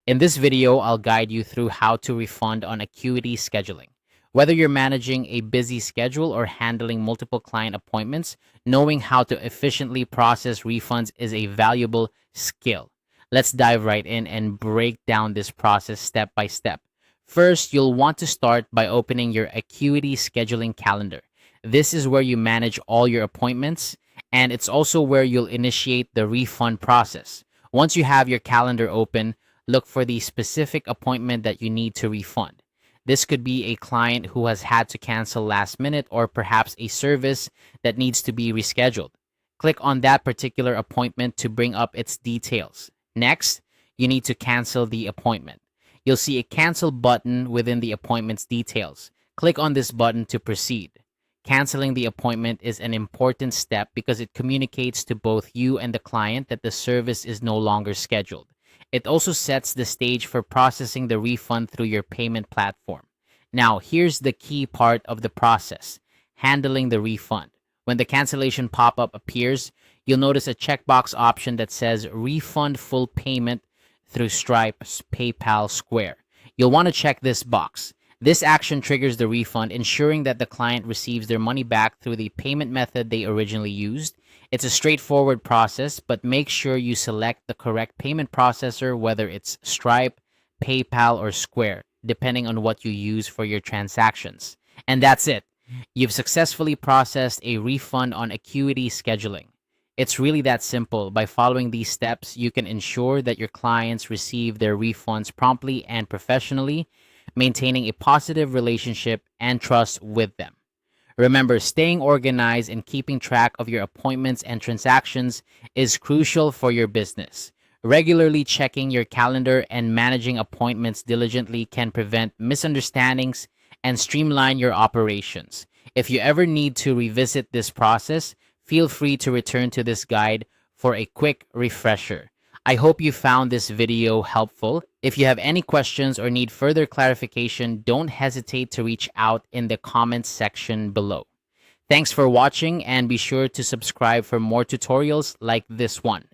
In this video, I'll guide you through how to refund on Acuity Scheduling. Whether you're managing a busy schedule or handling multiple client appointments, knowing how to efficiently process refunds is a valuable skill. Let's dive right in and break down this process step by step. First, you'll want to start by opening your Acuity Scheduling calendar. This is where you manage all your appointments, and it's also where you'll initiate the refund process. Once you have your calendar open, look for the specific appointment that you need to refund. This could be a client who has had to cancel last minute or perhaps a service that needs to be rescheduled. Click on that particular appointment to bring up its details. Next, you need to cancel the appointment. You'll see a cancel button within the appointment's details. Click on this button to proceed. Canceling the appointment is an important step because it communicates to both you and the client that the service is no longer scheduled. It also sets the stage for processing the refund through your payment platform. Now, here's the key part of the process: handling the refund. When the cancellation pop-up appears, you'll notice a checkbox option that says Refund Full Payment through Stripe, PayPal, Square. You'll want to check this box. This action triggers the refund, ensuring that the client receives their money back through the payment method they originally used. It's a straightforward process, but make sure you select the correct payment processor, whether it's Stripe, PayPal, or Square, depending on what you use for your transactions. And that's it. You've successfully processed a refund on Acuity Scheduling. It's really that simple. By following these steps, you can ensure that your clients receive their refunds promptly and professionally, maintaining a positive relationship and trust with them. Remember, staying organized and keeping track of your appointments and transactions is crucial for your business. Regularly checking your calendar and managing appointments diligently can prevent misunderstandings and streamline your operations. If you ever need to revisit this process, feel free to return to this guide for a quick refresher. I hope you found this video helpful. If you have any questions or need further clarification, don't hesitate to reach out in the comments section below. Thanks for watching, and be sure to subscribe for more tutorials like this one.